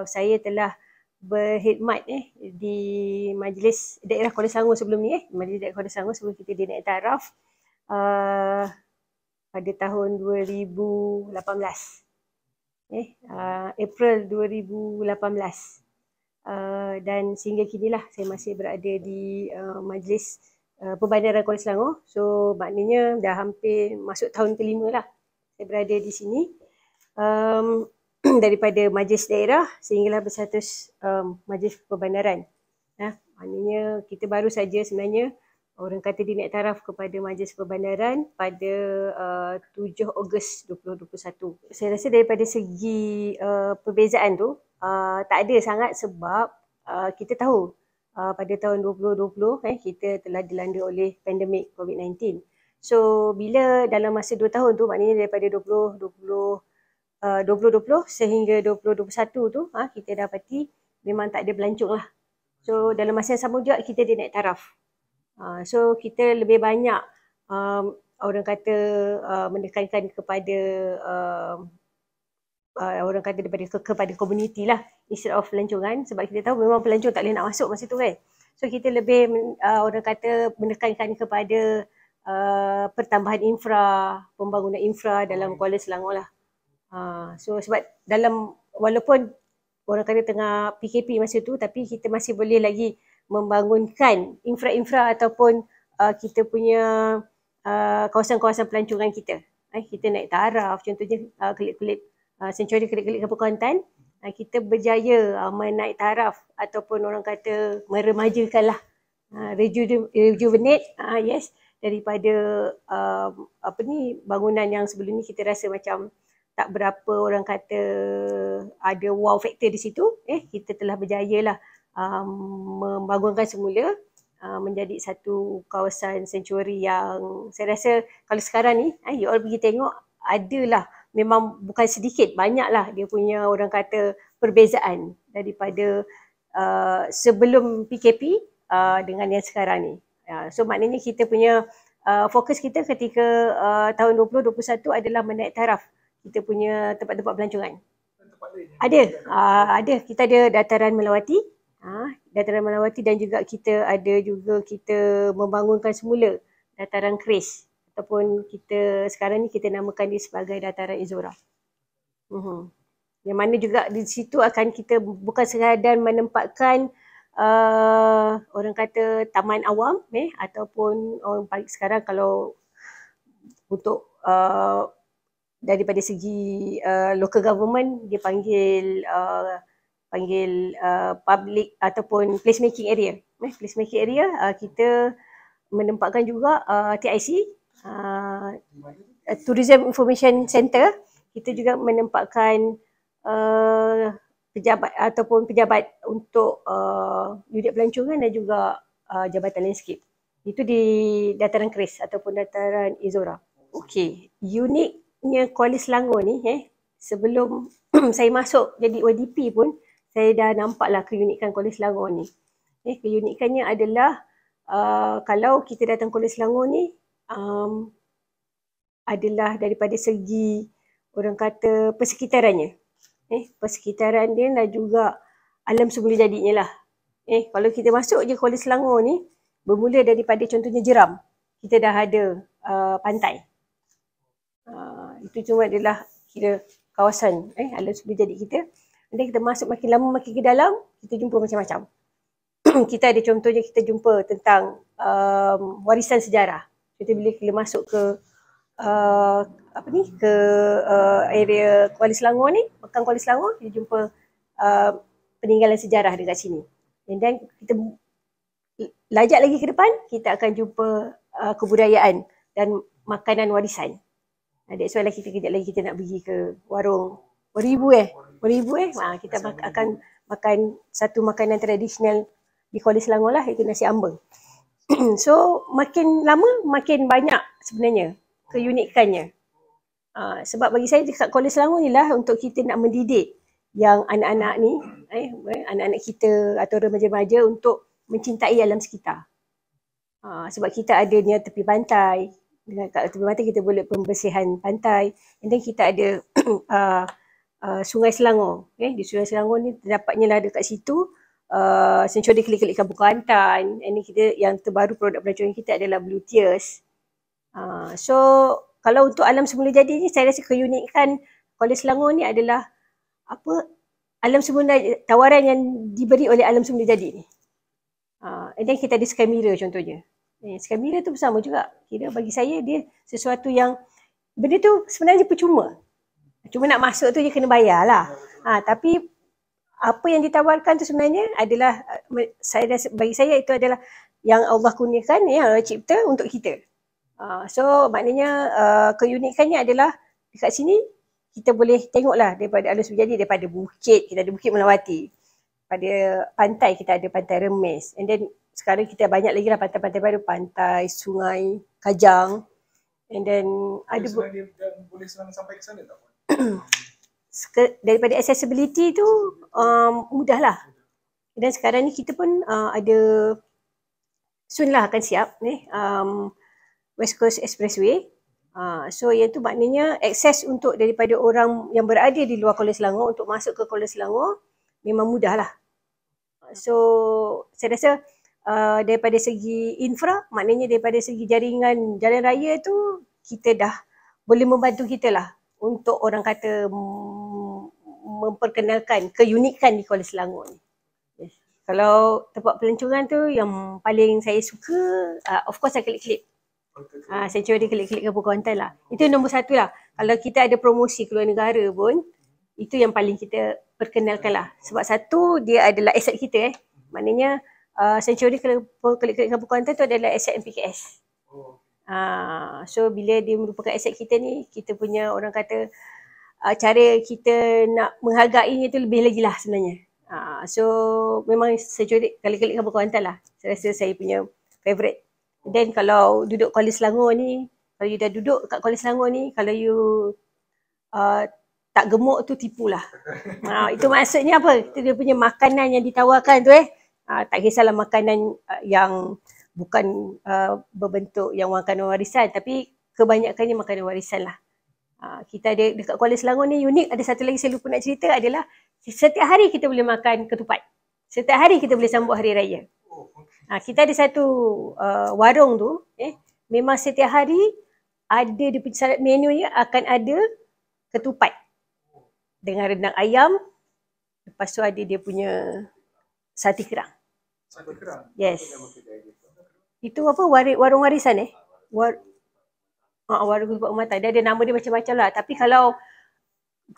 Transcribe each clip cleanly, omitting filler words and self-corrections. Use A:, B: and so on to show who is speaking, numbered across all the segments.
A: saya telah berkhidmat di Majlis Daerah Kuala Selangor sebelum ni, Majlis Daerah Kuala Selangor sebelum kita dinaik taraf pada tahun 2018. April 2018. Dan sehingga kini lah saya masih berada di Majlis Perbandaran Kuala Selangor. So maknanya dah hampir masuk tahun ke-5 lah saya berada di sini. Daripada Majlis Daerah sehinggalah berstatus Majlis Perbandaran. Maknanya kita baru saja sebenarnya orang kata dinaik taraf kepada Majlis Perbandaran pada 7 Ogos 2021. Saya rasa daripada segi perbezaan tu tak ada sangat sebab kita tahu pada tahun 2020 kita telah dilanda oleh pandemik COVID-19. So bila dalam masa 2 tahun tu, maknanya daripada 2020 sehingga 2021 tu kita dapati memang tak ada pelancong lah. So dalam masa yang sama juga kita dinaik taraf. So kita lebih banyak orang kata menekankan kepada orang kata kepada komuniti lah instead of pelancongan, sebab kita tahu memang pelancong tak boleh nak masuk masa tu kan. So kita lebih orang kata menekankan kepada pertambahan infra, pembangunan infra dalam Kuala Selangor lah. So sebab walaupun orang kata tengah PKP masa tu, tapi kita masih boleh lagi membangunkan infra-infra ataupun kita punya kawasan-kawasan pelancongan kita. Kita naik taraf, contohnya kelip-kelip Sanctuary Kelip-Kelip Kampung Kelantan, kita berjaya menaik taraf ataupun orang kata meremajakan lah, rejuvenate daripada bangunan yang sebelum ni kita rasa macam tak berapa orang kata ada wow factor di situ. Kita telah berjaya lah membangunkan semula menjadi satu kawasan sanctuary yang saya rasa kalau sekarang ni you all pergi tengok, adalah memang bukan sedikit, banyak lah dia punya orang kata perbezaan daripada sebelum PKP dengan yang sekarang ni. So maknanya kita punya fokus kita ketika tahun 2021 adalah menaik taraf kita punya tempat-tempat pelancongan. Ada. Kita ada dataran melawati. Dataran melawati dan juga kita membangunkan semula dataran keris, ataupun kita sekarang ni kita namakan dia sebagai dataran Izora. Yang mana juga di situ akan kita bukan sekadar menempatkan orang kata taman awam ataupun orang sekarang kalau untuk daripada segi local government dia panggil public ataupun placemaking area. Placemaking area kita menempatkan juga TIC, Tourism Information Center. Kita juga menempatkan pejabat untuk unit pelancongan dan juga jabatan landscape. Itu di dataran keris ataupun dataran Izora. Okey, uniknya Kuala Selangor ni sebelum saya masuk jadi ODP pun saya dah nampaklah keunikan Kuala Selangor ni. Keunikannya adalah kalau kita datang Kuala Selangor ni adalah daripada segi orang kata persekitarannya. Persekitaran dia dan juga alam semula jadinya lah. Kalau kita masuk je Kuala Selangor ni, bermula daripada contohnya Jeram, kita dah ada pantai. Itu cuma adalah kira kawasan alam semula jadi kita. Dan kita masuk makin lama makin ke dalam, kita jumpa macam-macam. Kita ada contohnya kita jumpa tentang warisan sejarah. Kita bila kita masuk ke area Kuala Selangor ni, Pekan Kuala Selangor, kita jumpa peninggalan sejarah dekat sini. Dan kita lajak lagi ke depan, kita akan jumpa kebudayaan dan makanan warisan. That's why kita kejap lagi kita nak pergi ke warung Beribu kita akan makan satu makanan tradisional di Kuala Selangor lah, itu nasi ambeng. So makin lama makin banyak sebenarnya keunikannya. Sebab bagi saya dekat Kuala Selangor ni lah untuk kita nak mendidik yang anak-anak ni, anak-anak kita atau remaja-remaja untuk mencintai alam sekitar. Sebab kita ada ni tepi pantai, dengan kat tepi pantai kita boleh pembersihan pantai, and then kita ada Sungai Selangor. Di Sungai Selangor ni terdapatnya lah dekat situ Sanctuary Kelik-Kelik Kampung Kelantan. Ini kita yang terbaru produk pelancongan kita adalah Blue Tears. So kalau untuk alam semula jadi ni, saya rasa keunikan College Selangor ni adalah alam semula, tawaran yang diberi oleh alam semula jadi ni. And then kita ada Sky Mirror contohnya. Sky Mirror tu bersama juga. Kira bagi saya dia sesuatu yang benda tu sebenarnya percuma. Cuma nak masuk tu je kena bayar lah. Tapi apa yang ditawarkan tu sebenarnya adalah, bagi saya itu adalah yang Allah kurniakan, yang Allah cipta untuk kita. So maknanya keunikannya adalah dekat sini kita boleh tengoklah daripada alam semula jadi, daripada bukit, kita ada Bukit Melawati. Pada pantai kita ada Pantai Remis. And then sekarang kita banyak lagi lah pantai-pantai baru, pantai, sungai, Kajang. And then ada
B: boleh senang sampai ke sana tak?
A: Daripada accessibility tu mudah lah. Dan sekarang ni kita pun ada soon lah akan siap West Coast Expressway. So yang tu maknanya akses untuk daripada orang yang berada di luar Kuala Selangor untuk masuk ke Kuala Selangor memang mudah lah. So saya rasa daripada segi infra, maknanya daripada segi jaringan jalan raya tu kita dah boleh membantu kita lah untuk orang kata memperkenalkan keunikan di Kuala Selangor ni. Yes. Kalau tempat pelancongan tu yang paling saya suka, of course Kelik-Kelik. Sanctuary Kelik-Kelik Kampung Kelantan lah. Itu nombor satu lah. Kalau kita ada promosi keluar negara pun, itu yang paling kita perkenalkan lah. Sebab satu, dia adalah aset kita. Maknanya Sanctuary Kelik-Kelik Kampung Kelantan tu adalah aset MPKS. So bila dia merupakan aset kita ni, kita punya orang kata cara kita nak menghargainya tu lebih lagi lah sebenarnya. So memang Sanctuary Kelik-Kelik Kampung Kelantan lah. Saya rasa saya punya favourite. Dan kalau duduk Kuala Selangor ni, kalau you dah duduk kat Kuala Selangor ni, kalau you tak gemuk tu tipulah. Itu maksudnya apa? Itu dia punya makanan yang ditawarkan tu tak kisahlah makanan yang bukan berbentuk yang makanan warisan, tapi kebanyakannya makanan warisan lah. Kita ada dekat Kuala Selangor ni unik, ada satu lagi saya lupa nak cerita adalah setiap hari kita boleh makan ketupat. Setiap hari kita boleh sambut hari raya. Kita ada satu warung tu, memang setiap hari ada dia punya syarat menunya akan ada ketupat dengan rendang ayam, lepas tu ada dia punya sate kerang.
B: Sate kerang?
A: Yes. Itu apa, warung warisan warung ketupat Umatan. Dia ada nama dia macam-macam lah. Tapi kalau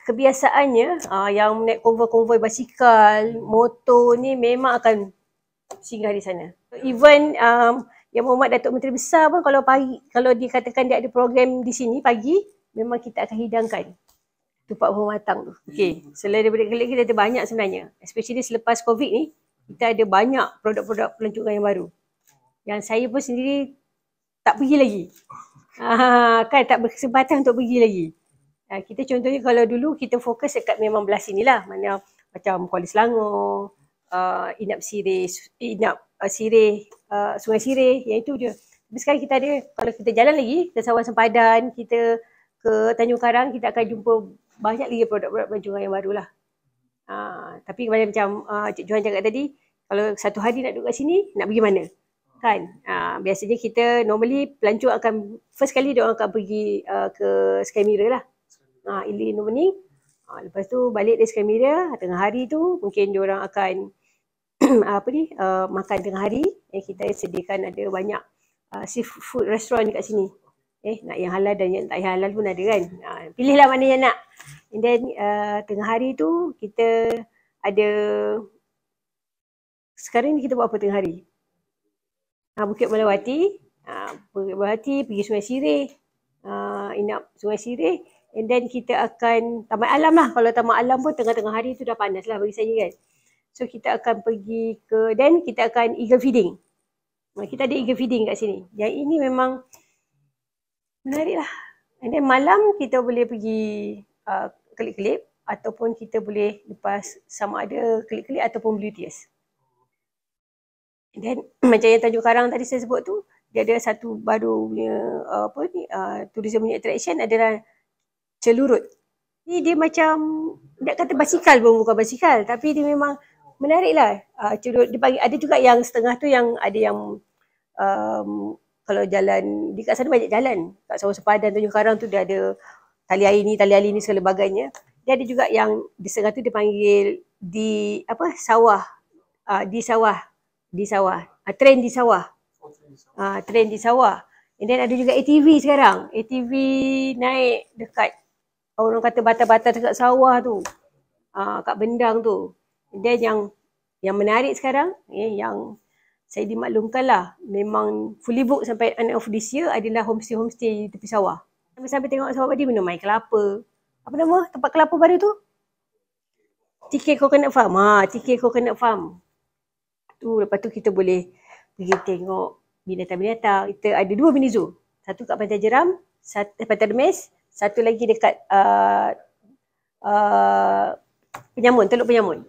A: kebiasaannya yang naik konvoi-konvoi basikal, motor ni memang akan singgah di sana. Even Yang Muhammad Datuk Menteri Besar pun kalau dikatakan dia ada program di sini pagi, memang kita akan hidangkan tupat buah matang tu. Okay. Selain daripada Kelik, kita ada banyak sebenarnya. Especially selepas COVID ni, kita ada banyak produk-produk pelancongan yang baru. Yang saya pun sendiri tak pergi lagi. Kan tak berkesempatan untuk pergi lagi. Kita contohnya kalau dulu kita fokus dekat memang belah sini lah. Mana macam Kuala Selangor, Inap Sireh, Sungai Sireh, yang itu je. Tapi sekarang kita ada, kalau kita jalan lagi, ke Sawan Sempadan, kita ke Tanjung Karang, kita akan jumpa banyak lagi produk-produk pelancongan yang baru lah. Tapi macam Cik Johan cakap tadi, kalau satu hari nak duduk kat sini, nak pergi mana? Kan? Biasanya kita normally pelancong akan, first kali dia orang akan pergi ke Sky Mirror lah. Early in the morning. Lepas tu balik dari Sky Mirror, tengah hari tu mungkin dia orang akan makan tengah hari. Kita sediakan ada banyak seafood restaurant dekat sini. Nak yang halal dan yang tak halal pun ada kan. Pilihlah mana yang nak. And then tengah hari tu kita ada, sekarang ni kita buat apa tengah hari? Bukit Melawati. Bukit Melawati, pergi Sungai Sireh. Inap Sungai Sireh. And then kita akan Taman Alam lah. Kalau Taman Alam pun tengah-tengah hari tu dah panas lah bagi saya kan. So kita akan pergi ke, dan kita akan eagle feeding. Kita ada eagle feeding kat sini. Yang ini memang menarik lah. And then malam kita boleh pergi Kelip-Kelip, ataupun kita boleh lepas sama ada Kelip-Kelip ataupun Blue Tears. And then macam yang Tanjung Karang tadi saya sebut tu, dia ada satu baru punya tourism punya attraction adalah Celurut. Dia macam, nak kata basikal pun bukan basikal, tapi dia memang menarik lah. Dia bagi, ada juga yang setengah tu yang ada yang kalau jalan, di kat sana banyak jalan. Kat Sawah Sepadan, Tanjung Karang tu dia ada tali air ni segala bagainya. Dia ada juga yang di setengah tu dia panggil di apa, sawah. Di sawah. Tren di sawah. Tren di sawah. And then ada juga ATV sekarang. ATV naik dekat, orang kata batas-batas dekat sawah tu. Kat Bendang tu. And then yang menarik sekarang, yang saya dimaklumkan lah, memang fully book sampai end of this year adalah homestay di tepi sawah. Sampai tengok sawah dia minum air kelapa. Apa nama tempat kelapa baru tu? TK Coconut Farm. TK Coconut Farm. Tu, lepas tu kita boleh pergi tengok binatang-binatang. Kita ada 2 mini zoo. Satu kat Pantai Jeram, Pantai Remis, satu lagi dekat Penyamun, Teluk Penyamun.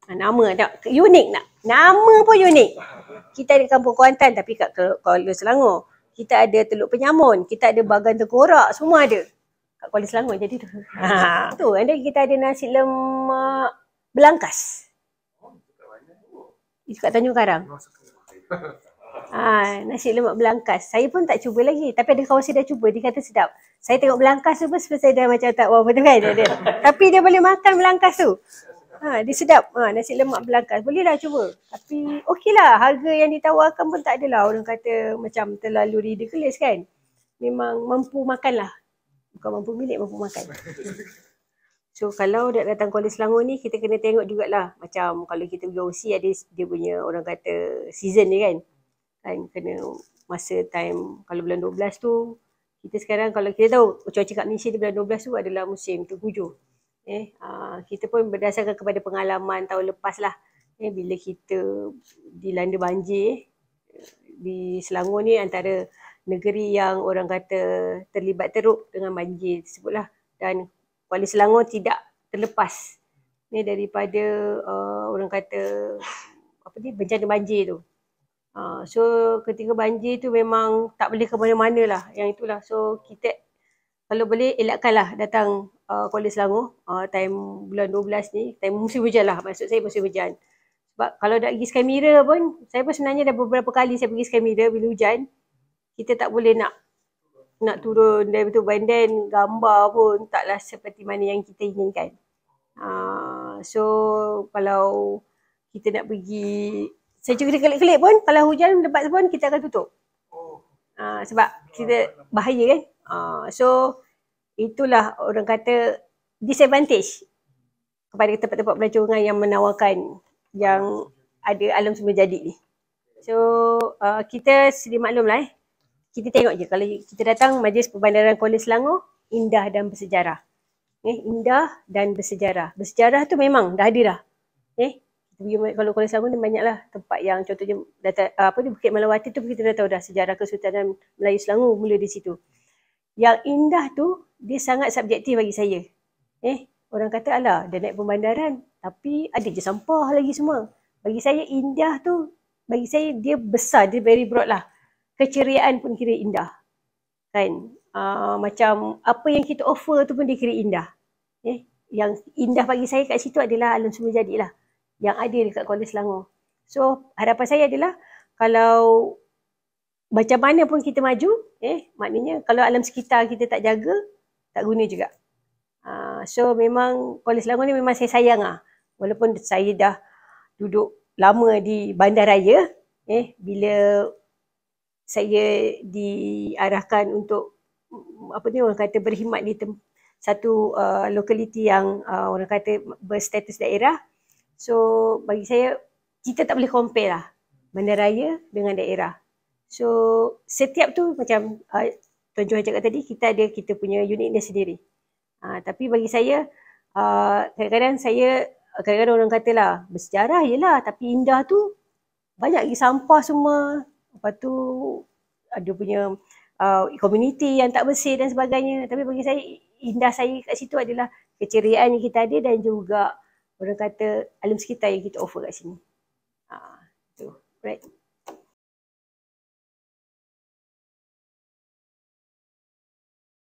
A: Nama tak unik nak. Nama pun unik. Kita ada Kampung Kuantan tapi kat Kuala Selangor. Kita ada Teluk Penyamun, kita ada Bagan Tengkorak, semua ada kat Kuala Selangor. Jadi tu. Tu, and then kita ada nasi lemak belangkas. Itu kat Tanjung Karang. Nasi lemak belangkas. Saya pun tak cuba lagi. Tapi ada kawan saya dah cuba. Dia kata sedap. Saya tengok belangkas tu pun saya dah macam tak wow betul kan. Tapi dia boleh makan belangkas tu. Dia sedap. Nasi lemak belangkas. Boleh lah cuba. Tapi okey lah. Harga yang ditawarkan pun tak adalah orang kata macam terlalu ridiculous kan. Memang mampu makan lah. Bukan mampu milik, mampu makan. So kalau nak datang Kuala Selangor ni, kita kena tengok jugalah. Macam kalau kita pergi OC ada dia punya orang kata season ni kan. Kena masa time kalau bulan 12 tu. Kita sekarang kalau kita tahu cuaca kat Malaysia di bulan 12 tu adalah musim tengkujuh. Kita pun berdasarkan kepada pengalaman tahun lepas lah. Bila kita dilanda banjir di Selangor ni antara negeri yang orang kata terlibat teruk dengan banjir tersebut lah. Dan Kuala Selangor tidak terlepas daripada orang kata bencana banjir tu. So ketika banjir tu memang tak boleh ke mana-mana lah. Yang itulah. So kita kalau boleh elakkanlah datang Kuala Selangor time bulan 12 ni. Time musim hujan lah. Maksud saya musim hujan. Sebab kalau nak pergi Sky Mirror pun, saya pun sebenarnya dah beberapa kali saya pergi Sky Mirror bila hujan. Kita tak boleh nak turun dan betul benden gambar pun taklah seperti mana yang kita inginkan. So kalau kita nak pergi, saya cuba kelip-kelip pun kalau hujan lebat pun kita akan tutup. Sebab kita bahaya kan. So itulah orang kata disadvantage kepada tempat-tempat pelancongan yang menawarkan yang ada alam semula jadi ni. So kita sedia maklum lah kita tengok je kalau kita datang Majlis Perbandaran Kuala Selangor, indah dan bersejarah. Indah dan bersejarah. Bersejarah tu memang dah ada dah. Kalau Kuala Selangor ni banyaklah tempat yang contohnya di Bukit Melawati tu kita dah tahu dah sejarah Kesultanan Melayu Selangor mula di situ. Yang indah tu dia sangat subjektif bagi saya. Orang kata alah dah naik pembandaran tapi ada je sampah lagi semua. Bagi saya indah tu, bagi saya dia besar, dia very broad lah. Keceriaan pun kira indah. Kan? Macam apa yang kita offer tu pun dia kira indah. Yang indah bagi saya kat situ adalah alam semula jadi lah. Yang ada dekat Kuala Selangor. So harapan saya adalah kalau macam mana pun kita maju, maknanya kalau alam sekitar kita tak jaga, tak guna juga. So memang Kuala Selangor ni memang saya sayang lah. Walaupun saya dah duduk lama di Bandaraya, bila saya diarahkan untuk orang kata berkhidmat di satu lokaliti yang orang kata berstatus daerah. So bagi saya kita tak boleh compare lah Bandaraya dengan daerah. So setiap tu macam Tuan Johan cakap tadi, kita punya uniqueness sendiri. Tapi bagi saya kadang-kadang orang katalah bersejarah yelah, tapi indah tu banyak lagi sampah semua. Lepas tu ada punya community yang tak bersih dan sebagainya. Tapi bagi saya, indah saya kat situ adalah keceriaan yang kita ada dan juga orang kata alam sekitar yang kita offer kat sini. Right.